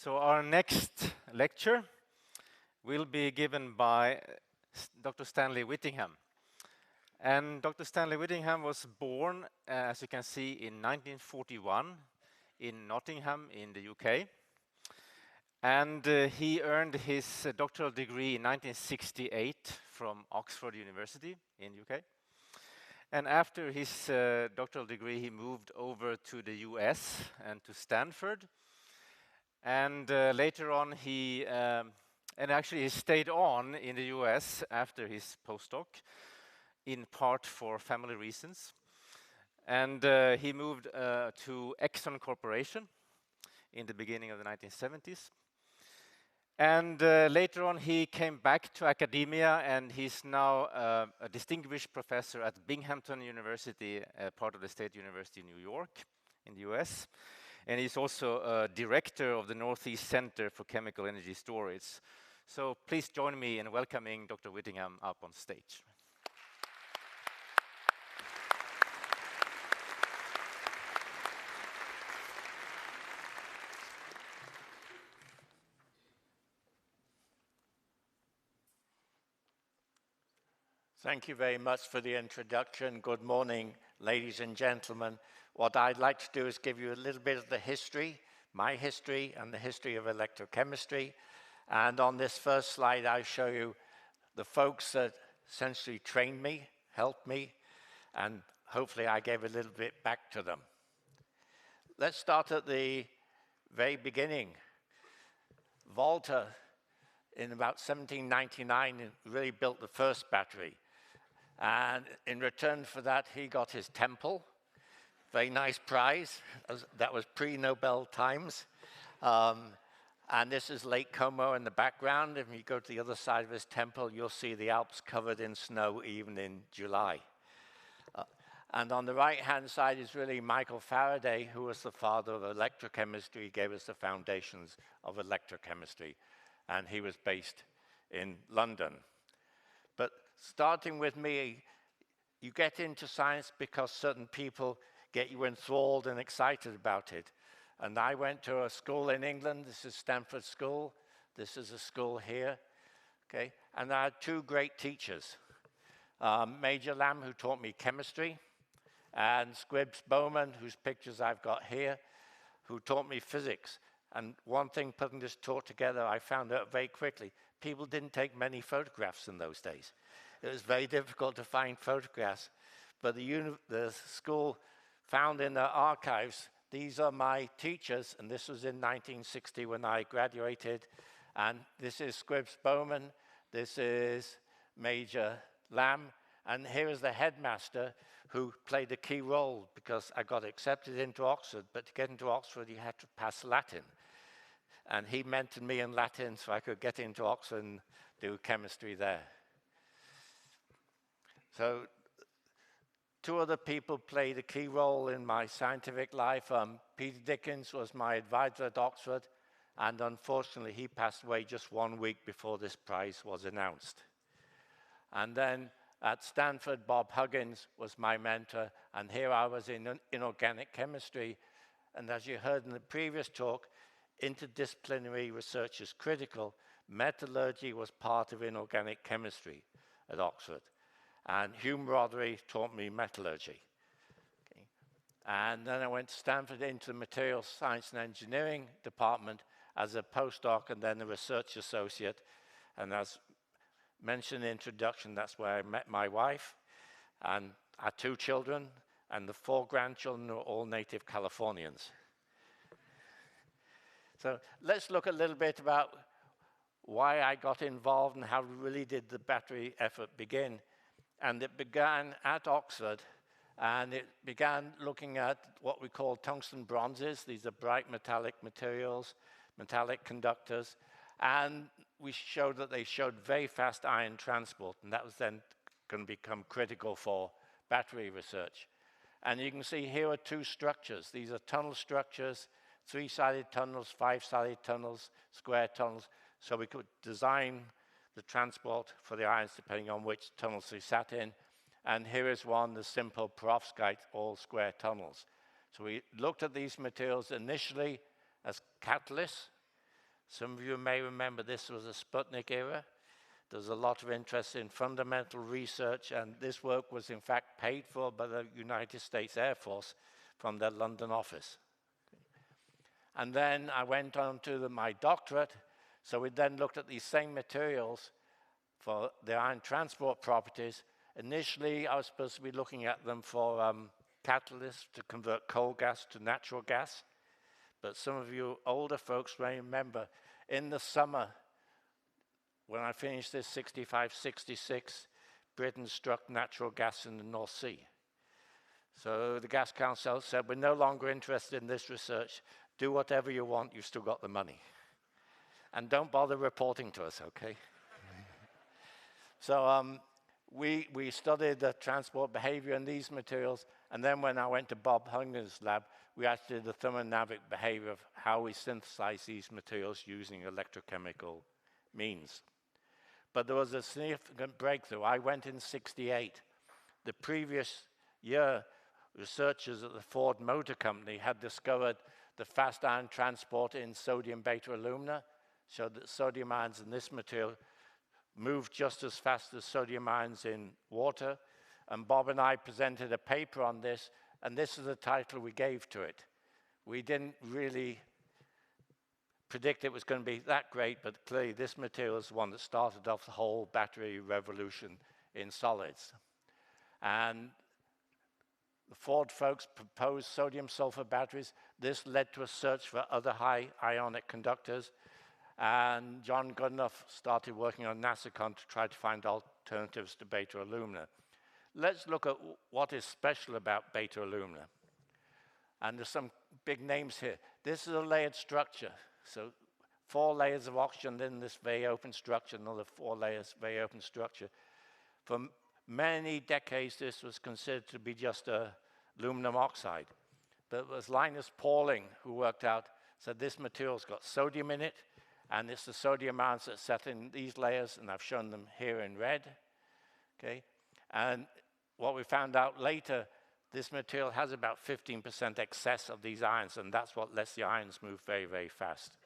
So our next lecture will be given by Dr. Stanley Whittingham. And Dr. Stanley Whittingham was born, as you can see, in 1941 in Nottingham in the UK. And he earned his doctoral degree in 1968 from Oxford University in UK. And after his doctoral degree, he moved over to the US and to Stanford. And later on, he stayed on in the US after his postdoc, in part for family reasons. And he moved to Exxon Corporation in the beginning of the 1970s. And later on, he came back to academia, and he's now a distinguished professor at Binghamton University, part of the State University of New York in the US. And he's also a director of the Northeast Center for Chemical Energy Storage. So please join me in welcoming Dr. Whittingham up on stage. Thank you very much for the introduction. Good morning, ladies and gentlemen. What I'd like to do is give you a little bit of the history, my history, and the history of electrochemistry. And on this first slide, I show you the folks that essentially trained me, helped me, and hopefully I gave a little bit back to them. Let's start at the very beginning. Volta, in about 1799, really built the first battery. And in return for that, he got his temple. Very nice prize. That was pre-Nobel times. And this is Lake Como in the background. If you go to the other side of his temple, you'll see the Alps covered in snow even in July. And on the right-hand side is really Michael Faraday, who was the father of electrochemistry. He gave us the foundations of electrochemistry. And he was based in London. But starting with me, you get into science because certain people get you enthralled and excited about it. And I went to a school in England. This is Stamford School. This is a school here. Okay? And I had two great teachers. Major Lamb, who taught me chemistry, and Squibs Bowman, whose pictures I've got here, who taught me physics. And one thing, putting this talk together, I found out very quickly, people didn't take many photographs in those days. It was very difficult to find photographs. But the school found in their archives, these are my teachers, and this was in 1960 when I graduated. And this is Squibs Bowman, this is Major Lamb, and here is the headmaster who played a key role because I got accepted into Oxford, but to get into Oxford you had to pass Latin. And he mentored me in Latin so I could get into Oxford and do chemistry there. So two other people played a key role in my scientific life. Peter Dickens was my advisor at Oxford, and unfortunately he passed away just 1 week before this prize was announced. And then at Stanford, Bob Huggins was my mentor, and here I was in inorganic chemistry. And as you heard in the previous talk, interdisciplinary research is critical. Metallurgy was part of inorganic chemistry at Oxford. And Hugh Roddery taught me metallurgy. Okay. And then I went to Stanford into the materials science and engineering department as a postdoc and then a research associate. And as mentioned in the introduction, that's where I met my wife and our two children, and the 4 grandchildren are all native Californians. So let's look a little bit about why I got involved and how really did the battery effort begin. And it began at Oxford, and it began looking at what we call tungsten bronzes. These are bright metallic materials, metallic conductors, and we showed that they showed very fast ion transport, and that was then going to become critical for battery research. And you can see here are 2 structures. These are tunnel structures, 3-sided tunnels, 5-sided tunnels, square tunnels, so we could design the transport for the ions depending on which tunnels they sat in. And here is one, the simple perovskite, all square tunnels. So we looked at these materials initially as catalysts, Some of you may remember this was a Sputnik era. There's a lot of interest in fundamental research, and this work was in fact paid for by the United States Air Force from their London office. And then I went on to my doctorate, so we then looked at these same materials for the ion transport properties. Initially, I was supposed to be looking at them for catalysts to convert coal gas to natural gas. But some of you older folks may remember in the summer, when I finished this 65, 66, Britain struck natural gas in the North Sea. So the Gas Council said, we're no longer interested in this research. Do whatever you want, you've still got the money. And don't bother reporting to us, okay? So we studied the transport behavior in these materials, and then when I went to Bob Hunger's lab, we actually did the thermodynamic behavior of how we synthesize these materials using electrochemical means. But there was a significant breakthrough. I went in '68. The previous year, researchers at the Ford Motor Company had discovered the fast ion transport in sodium beta alumina, showed that sodium ions in this material move just as fast as sodium ions in water. And Bob and I presented a paper on this, and this is the title we gave to it. We didn't really predict it was going to be that great, but clearly this material is the one that started off the whole battery revolution in solids. And the Ford folks proposed sodium-sulfur batteries. This led to a search for other high ionic conductors. And John Goodenough started working on NASACON to try to find alternatives to beta alumina. Let's look at what is special about beta alumina. And there's some big names here. This is a layered structure. So 4 layers of oxygen in this very open structure, another 4 layers, very open structure. For many decades, this was considered to be just aluminum oxide. But it was Linus Pauling who worked out, said this material's got sodium in it, and it's the sodium ions that set in these layers, and I've shown them here in red. Okay? And what we found out later, this material has about 15% excess of these ions, and that's what lets the ions move very, very fast.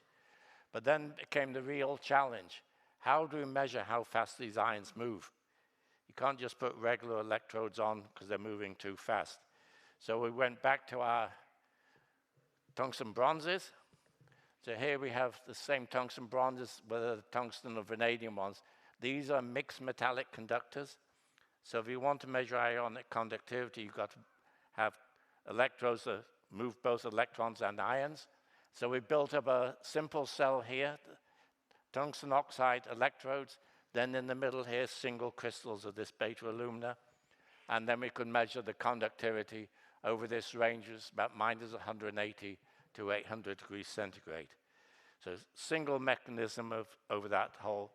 But then came the real challenge. How do we measure how fast these ions move? You can't just put regular electrodes on because they're moving too fast. So we went back to our tungsten bronzes. So here we have the same tungsten bronzes, whether the tungsten or vanadium ones. These are mixed metallic conductors. So if you want to measure ionic conductivity, you've got to have electrodes that move both electrons and ions. So we built up a simple cell here, tungsten oxide electrodes, then in the middle here, single crystals of this beta alumina. And then we could measure the conductivity over this range, is about -180 to 800 degrees centigrade. So single mechanism of over that whole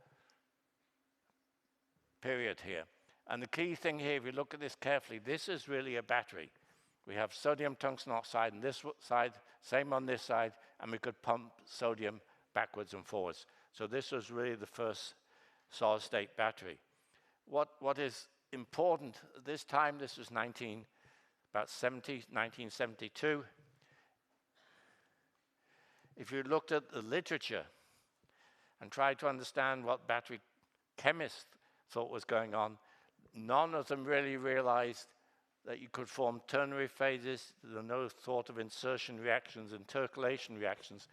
period here. And the key thing here, if you look at this carefully, this is really a battery. We have sodium tungsten oxide on this side, same on this side, and we could pump sodium backwards and forwards. So this was really the first solid-state battery. What is important at this time, this was 1972. If you looked at the literature and tried to understand what battery chemists thought was going on, none of them really realized that you could form ternary phases. There was no thought of insertion reactions, intercalation reactions.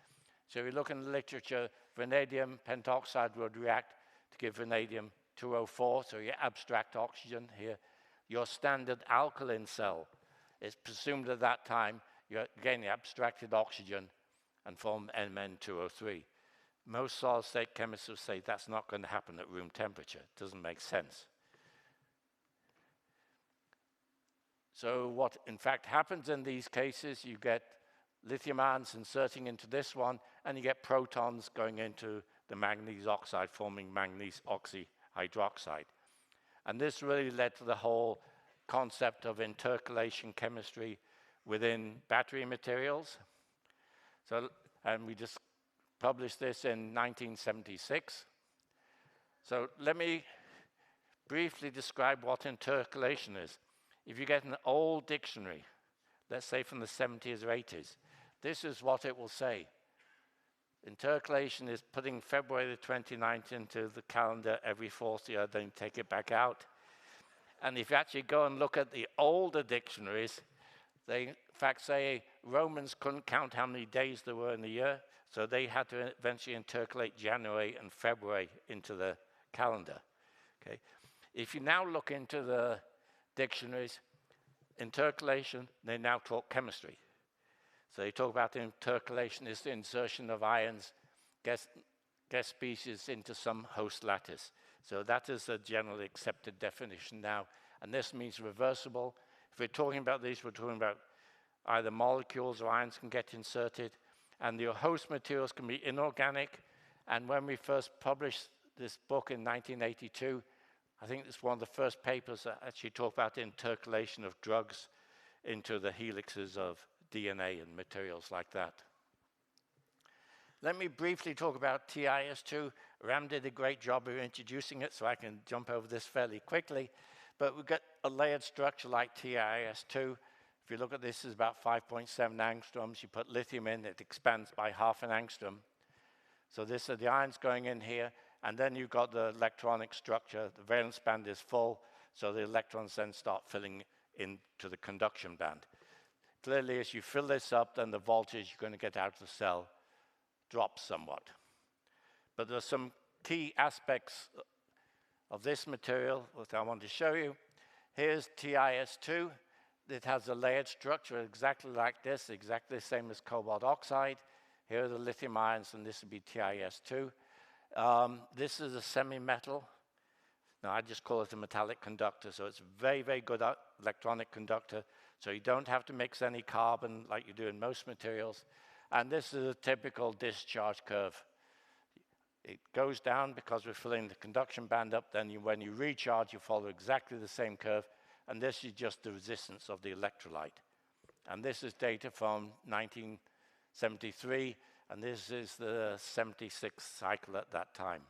So if you look in the literature, vanadium pentoxide would react to give vanadium 204, so you abstract oxygen here. Your standard alkaline cell is presumed at that time, you again abstracted oxygen and form Mn2O3. Most solid-state chemists will say that's not going to happen at room temperature. It doesn't make sense. So what in fact happens in these cases, you get lithium ions inserting into this one, and you get protons going into the manganese oxide, forming manganese oxyhydroxide. And this really led to the whole concept of intercalation chemistry within battery materials. So, and we just published this in 1976. So let me briefly describe what intercalation is. If you get an old dictionary, let's say from the 70s or 80s, this is what it will say. Intercalation is putting February the 29th into the calendar every fourth year, then you take it back out. And if you actually go and look at the older dictionaries, they in fact say Romans couldn't count how many days there were in the year, so they had to eventually intercalate January and February into the calendar. Okay. If you now look into the dictionaries, intercalation, they now talk chemistry. So they talk about intercalation is the insertion of ions, guest species into some host lattice. So that is a generally accepted definition now, and this means reversible. If we're talking about these, we're talking about either molecules or ions can get inserted, and your host materials can be inorganic. And when we first published this book in 1982, I think it's one of the first papers that actually talk about intercalation of drugs into the helixes of DNA and materials like that. Let me briefly talk about TiS2. Ram did a great job of introducing it, so I can jump over this fairly quickly. But we've got a layered structure like TiS2. If you look at this, it's about 5.7 angstroms. You put lithium in, it expands by half an angstrom. So this are the ions going in here, and then you've got the electronic structure. The valence band is full, so the electrons then start filling into the conduction band. Clearly, as you fill this up, then the voltage you're going to get out of the cell drops somewhat. But there are some key aspects of this material that I want to show you. Here's TiS2. It has a layered structure exactly like this, exactly the same as cobalt oxide. Here are the lithium ions, and this would be TiS2. This is a semi-metal. Now, I just call it a metallic conductor, so it's a very, very good electronic conductor. So you don't have to mix any carbon like you do in most materials. And this is a typical discharge curve. It goes down because we're filling the conduction band up. Then when you recharge, you follow exactly the same curve. And this is just the resistance of the electrolyte. And this is data from 1973. And this is the 76th cycle at that time.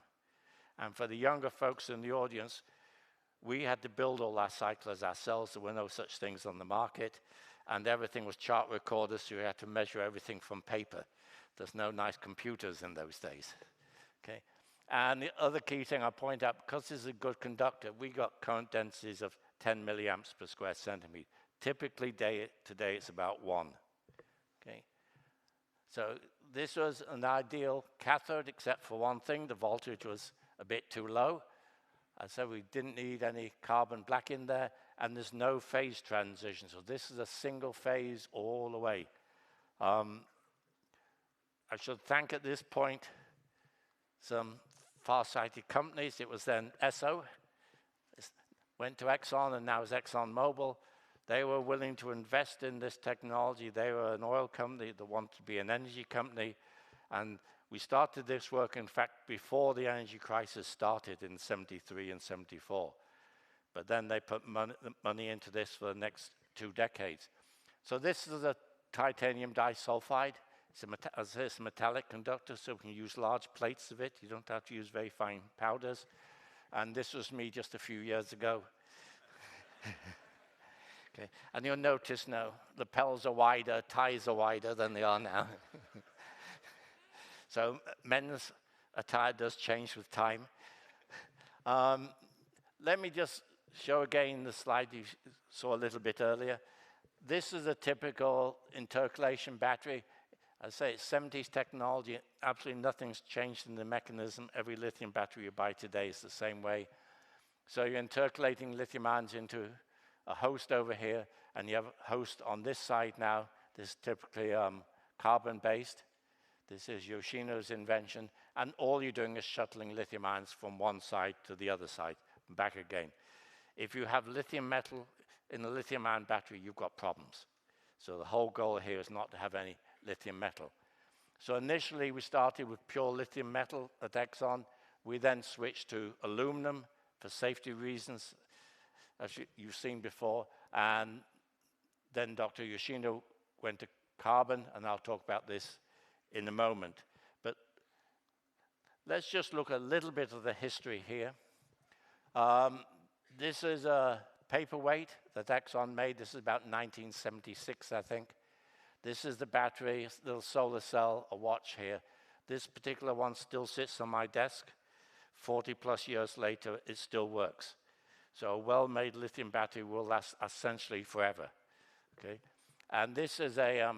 And for the younger folks in the audience, we had to build all our cyclers ourselves. There were no such things on the market. And everything was chart recorders, so you had to measure everything from paper. There's no nice computers in those days. Okay. And the other key thing I point out, because this is a good conductor, we got current densities of 10 milliamps per square centimeter. Typically, today it's about 1. Okay. So this was an ideal cathode, except for one thing. The voltage was a bit too low. And so we didn't need any carbon black in there, and there's no phase transition. So this is a single phase all the way. I should thank at this point some far-sighted companies. It was then Esso. It went to Exxon, and now is ExxonMobil. They were willing to invest in this technology. They were an oil company that wanted to be an energy company. And we started this work, in fact, before the energy crisis started in 73 and 74. But then they put money into this for the next 2 decades. So this is a titanium disulfide. It's a metallic conductor, so we can use large plates of it. You don't have to use very fine powders. And this was me just a few years ago. Okay. And you'll notice now, lapels are wider, ties are wider than they are now. So men's attire does change with time. Let me just show again the slide you saw a little bit earlier. This is a typical intercalation battery. I say it's 70s technology. Absolutely nothing's changed in the mechanism. Every lithium battery you buy today is the same way. So you're intercalating lithium ions into a host over here, and you have a host on this side now. This is typically carbon-based. This is Yoshino's invention, and all you're doing is shuttling lithium ions from one side to the other side, and back again. If you have lithium metal in a lithium ion battery, you've got problems. So the whole goal here is not to have any lithium metal. So initially we started with pure lithium metal at Exxon. We then switched to aluminum for safety reasons, as you've seen before, and then Dr. Yoshino went to carbon, and I'll talk about this in a moment. But let's just look a little bit of the history here. This is a paperweight that Exxon made. This is about 1976, I think. This is the battery, little solar cell, a watch here. This particular one still sits on my desk. 40 plus years later, it still works. So a well-made lithium battery will last essentially forever. Okay? And this is a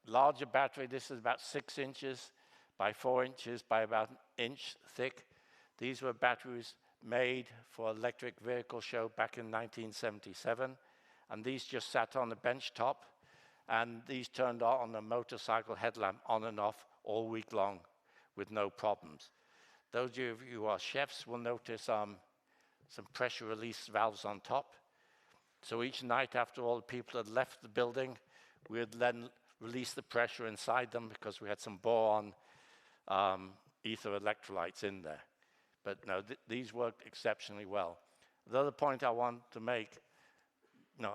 larger battery. This is about 6 inches by 4 inches by about an inch thick. These were batteries made for electric vehicle show back in 1977. And these just sat on the bench top. And these turned on a motorcycle headlamp on and off all week long with no problems. Those of you who are chefs will notice some pressure release valves on top. So each night after all the people had left the building, we would then release the pressure inside them because we had some boron ether electrolytes in there. But no, these worked exceptionally well. The other point I want to make,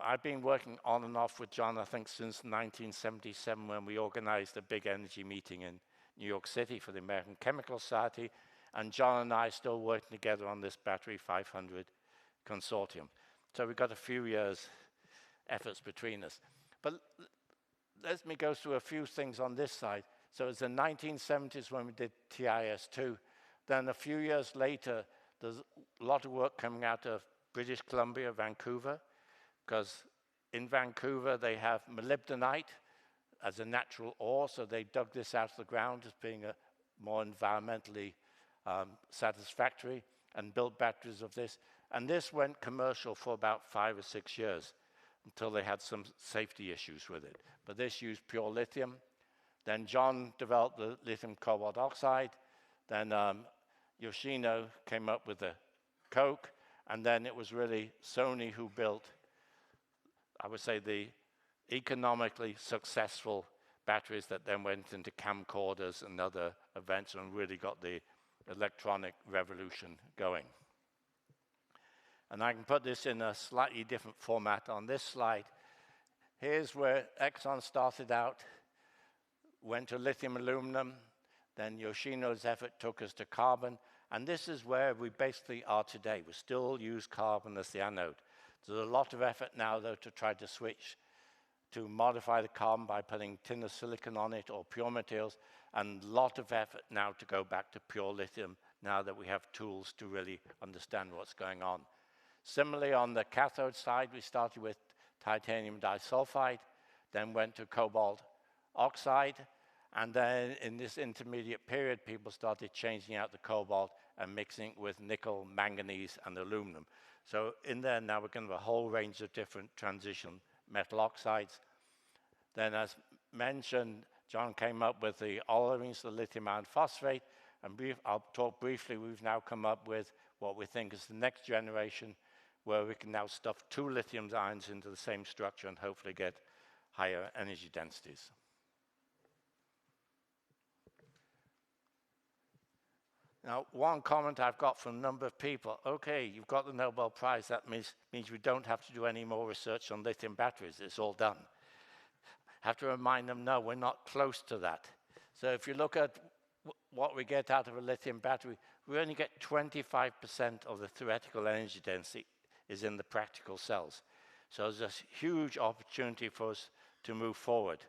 I've been working on and off with John, I think, since 1977 when we organized a big energy meeting in New York City for the American Chemical Society. And John and I are still working together on this Battery 500 consortium. So we've got a few years' efforts between us. But let me go through a few things on this side. So it's the 1970s when we did TIS2. Then a few years later, there's a lot of work coming out of British Columbia, Vancouver, because in Vancouver they have molybdenite as a natural ore, so they dug this out of the ground as being a more environmentally satisfactory and built batteries of this. And this went commercial for about 5 or 6 years until they had some safety issues with it. But this used pure lithium. Then John developed the lithium cobalt oxide. Then Yoshino came up with the coke. And then it was really Sony who built, I would say, the economically successful batteries that then went into camcorders and other events and really got the electronic revolution going. And I can put this in a slightly different format on this slide. Here's where Exxon started out, went to lithium aluminum, then Yoshino's effort took us to carbon, and this is where we basically are today. We still use carbon as the anode. There's a lot of effort now, though, to try to switch to modify the carbon by putting tin of silicon on it or pure materials, and a lot of effort now to go back to pure lithium now that we have tools to really understand what's going on. Similarly, on the cathode side, we started with titanium disulfide, then went to cobalt oxide, and then in this intermediate period, people started changing out the cobalt and mixing it with nickel, manganese, and aluminum. So in there now we're going to have a whole range of different transition metal oxides. Then as mentioned, John came up with the Aula, the lithium iron phosphate, and I'll talk briefly, we've now come up with what we think is the next generation, where we can now stuff 2 lithium ions into the same structure and hopefully get higher energy densities. Now, one comment I've got from a number of people, okay, you've got the Nobel Prize, that means we don't have to do any more research on lithium batteries, it's all done. I have to remind them, no, we're not close to that. So if you look at what we get out of a lithium battery, we only get 25% of the theoretical energy density is in the practical cells. So there's a huge opportunity for us to move forward.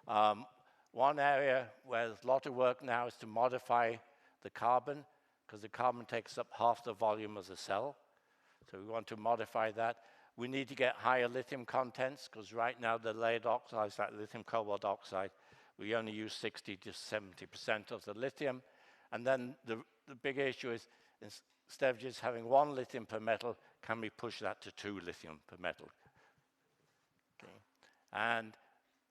One area where there's a lot of work now is to modify the carbon, because the carbon takes up half the volume of the cell. So we want to modify that. We need to get higher lithium contents, because right now the layered oxides, like lithium cobalt oxide, we only use 60 to 70% of the lithium. And then the big issue is, instead of just having 1 lithium per metal, can we push that to 2 lithium per metal? Okay. And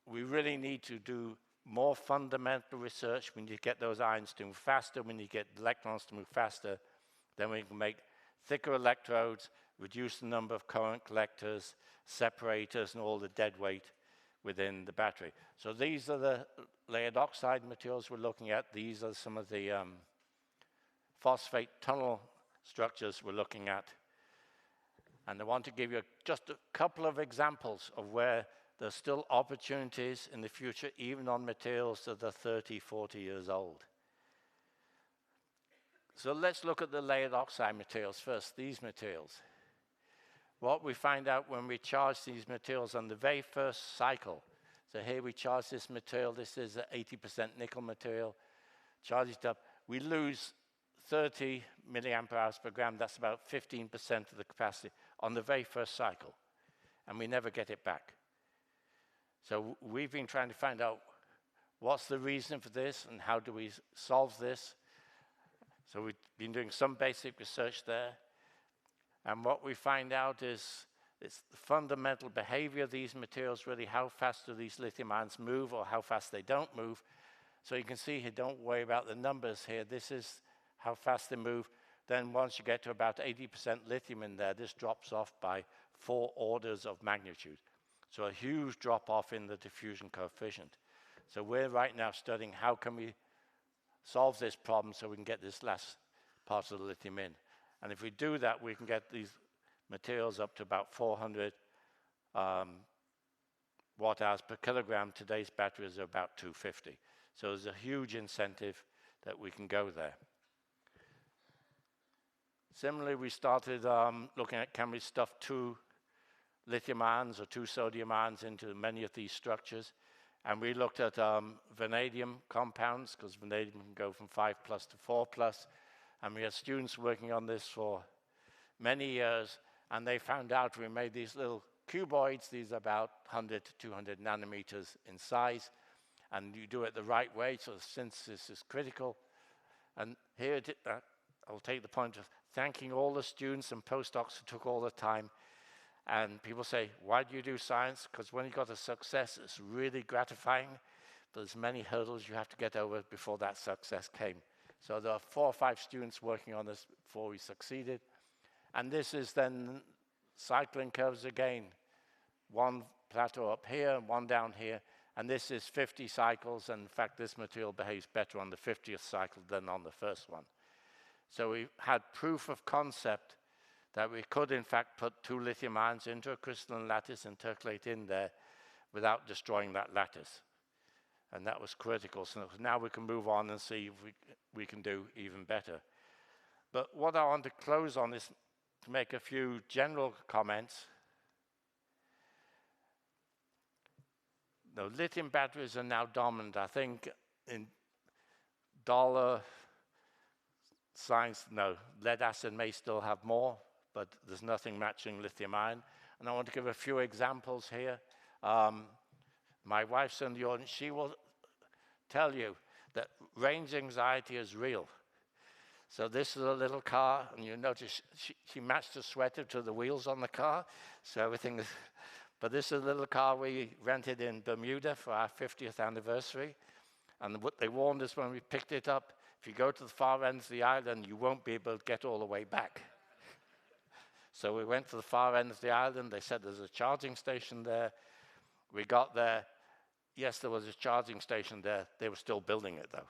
we really need to do more fundamental research. We need to get those ions to move faster. We need to get electrons to move faster. Then we can make thicker electrodes, reduce the number of current collectors, separators, and all the dead weight within the battery. So these are the layered oxide materials we're looking at. These are some of the phosphate tunnel structures we're looking at. And I want to give you just a couple of examples of where there's still opportunities in the future, even on materials that are 30, 40 years old. So let's look at the layered oxide materials first, these materials. What we find out when we charge these materials on the very first cycle, so here we charge this material, this is an 80% nickel material, charge it up, we lose 30 milliamp hours per gram. That's about 15% of the capacity on the very first cycle, and we never get it back. So we've been trying to find out what's the reason for this and how do we solve this. So we've been doing some basic research there, and what we find out is it's the fundamental behavior of these materials, really how fast do these lithium ions move or how fast they don't move. So you can see here, don't worry about the numbers here. This is how fast they move. Then once you get to about 80% lithium in there, this drops off by 4 orders of magnitude. So a huge drop off in the diffusion coefficient. So we're right now studying how can we solve this problem so we can get this last part of the lithium in. And if we do that, we can get these materials up to about 400 watt hours per kilogram. Today's batteries are about 250. So there's a huge incentive that we can go there. Similarly, we started looking at can we stuff 2 lithium ions or 2 sodium ions into many of these structures. And we looked at vanadium compounds, because vanadium can go from 5+ to 4+. And we had students working on this for many years, and they found out we made these little cuboids. These are about 100 to 200 nanometers in size, and you do it the right way, so the synthesis is critical. And here, I'll take the point of thanking all the students and postdocs who took all the time. And people say, why do you do science? Because when you got a success, it's really gratifying, but there's many hurdles you have to get over before that success came. So there are 4 or 5 students working on this before we succeeded. And this is then cycling curves again. 1 plateau up here and 1 down here. And this is 50 cycles. And in fact, this material behaves better on the 50th cycle than on the first one. So we had proof of concept that we could, in fact, put 2 lithium ions into a crystalline lattice and intercalate in there without destroying that lattice. And that was critical. So now we can move on and see if we can do even better. But what I want to close on is to make a few general comments. No, lithium batteries are now dominant. I think in dollar science, no, lead acid may still have more, but there's nothing matching lithium ion. And I want to give a few examples here. My wife's in the audience. She will tell you that range anxiety is real. So this is a little car, and you notice she matched the sweater to the wheels on the car. So everything is, but this is a little car we rented in Bermuda for our 50th anniversary. And what they warned us when we picked it up, if you go to the far end of the island, you won't be able to get all the way back. So we went to the far end of the island. They said there's a charging station there. We got there. Yes, there was a charging station there. They were still building it, though.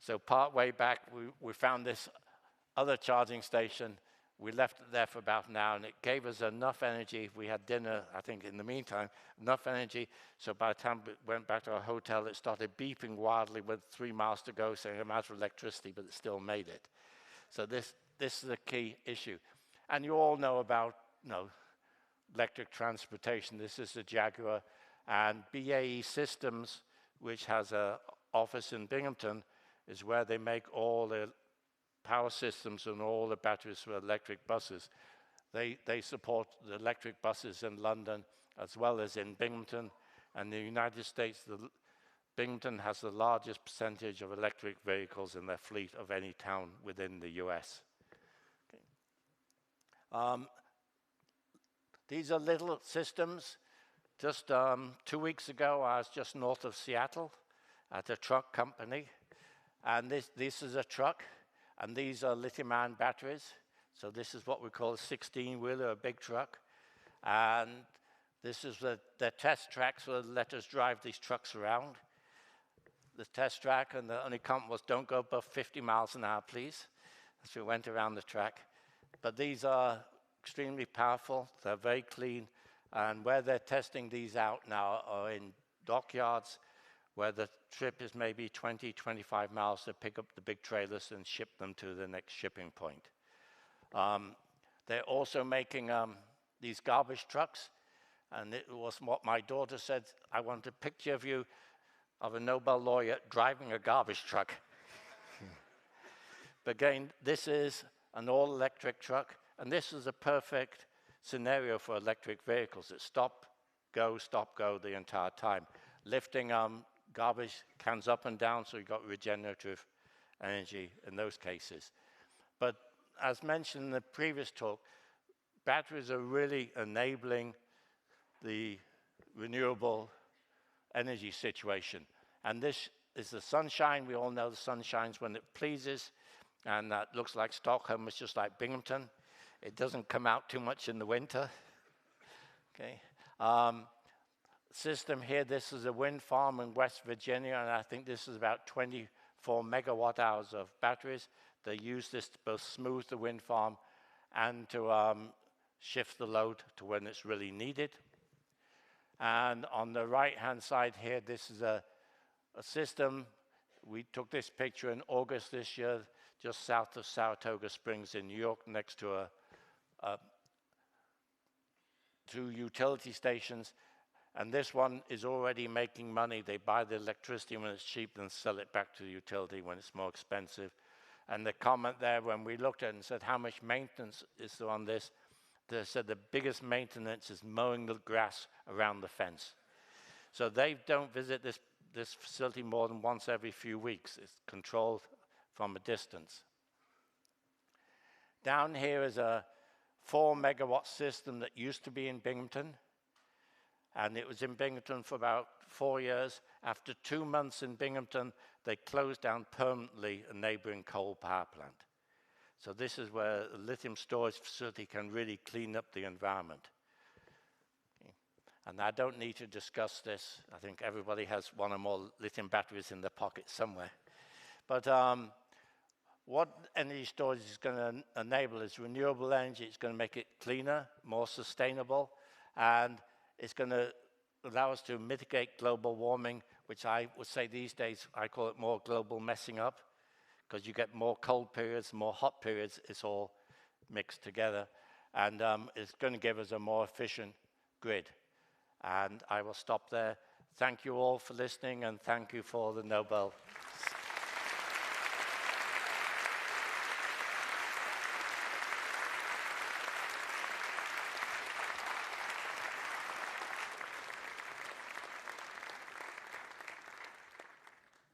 So part way back, we found this other charging station. We left it there for about an hour, and it gave us enough energy. We had dinner, I think, in the meantime, enough energy. So by the time we went back to our hotel, it started beeping wildly with 3 miles to go, saying I'm out of electricity, but it still made it. So this is a key issue. And you all know about electric transportation. This is the Jaguar. And BAE Systems, which has an office in Binghamton, is where they make all the power systems and all the batteries for electric buses. They support the electric buses in London as well as in Binghamton. And the United States, Binghamton has the largest percentage of electric vehicles in their fleet of any town within the US. Okay. These are little systems. Just 2 weeks ago, I was just north of Seattle at a truck company. And this is a truck, and these are lithium-ion batteries. So this is what we call a 16-wheeler, a big truck. And this is the test tracks where they let us drive these trucks around. The test track, and the only comment was, don't go above 50 miles an hour, please. So we went around the track. But these are extremely powerful. They're very clean. And where they're testing these out now are in dockyards, where the trip is maybe 20, 25 miles to pick up the big trailers and ship them to the next shipping point. They're also making these garbage trucks, and it was what my daughter said, I want a picture of you of a Nobel laureate driving a garbage truck. But again, this is an all-electric truck, and this is a perfect scenario for electric vehicles that stop, go the entire time, lifting garbage cans up and down, so you've got regenerative energy in those cases. But as mentioned in the previous talk, batteries are really enabling the renewable energy situation. And this is the sunshine. We all know the sun shines when it pleases, and that looks like Stockholm. It's just like Binghamton. It doesn't come out too much in the winter. Okay. System here, this is a wind farm in West Virginia, and I think this is about 24 megawatt hours of batteries. They use this to both smooth the wind farm and to shift the load to when it's really needed. And on the right-hand side here, this is a system. We took this picture in August this year, just south of Saratoga Springs in New York, next to two utility stations. And this one is already making money. They buy the electricity when it's cheap and sell it back to the utility when it's more expensive. And the comment there, when we looked at it and said, how much maintenance is there on this? They said the biggest maintenance is mowing the grass around the fence. So they don't visit this facility more than once every few weeks. It's controlled from a distance. Down here is a 4 megawatt system that used to be in Binghamton. And it was in Binghamton for about 4 years. After 2 months in Binghamton, they closed down permanently a neighboring coal power plant. So this is where a lithium storage facility can really clean up the environment. Okay. And I don't need to discuss this. I think everybody has one or more lithium batteries in their pocket somewhere. But what energy storage is going to enable is renewable energy. It's going to make it cleaner, more sustainable, and it's going to allow us to mitigate global warming, which I would say these days, I call it more global messing up, because you get more cold periods, more hot periods, it's all mixed together. And it's going to give us a more efficient grid. And I will stop there. Thank you all for listening, and thank you for the Nobel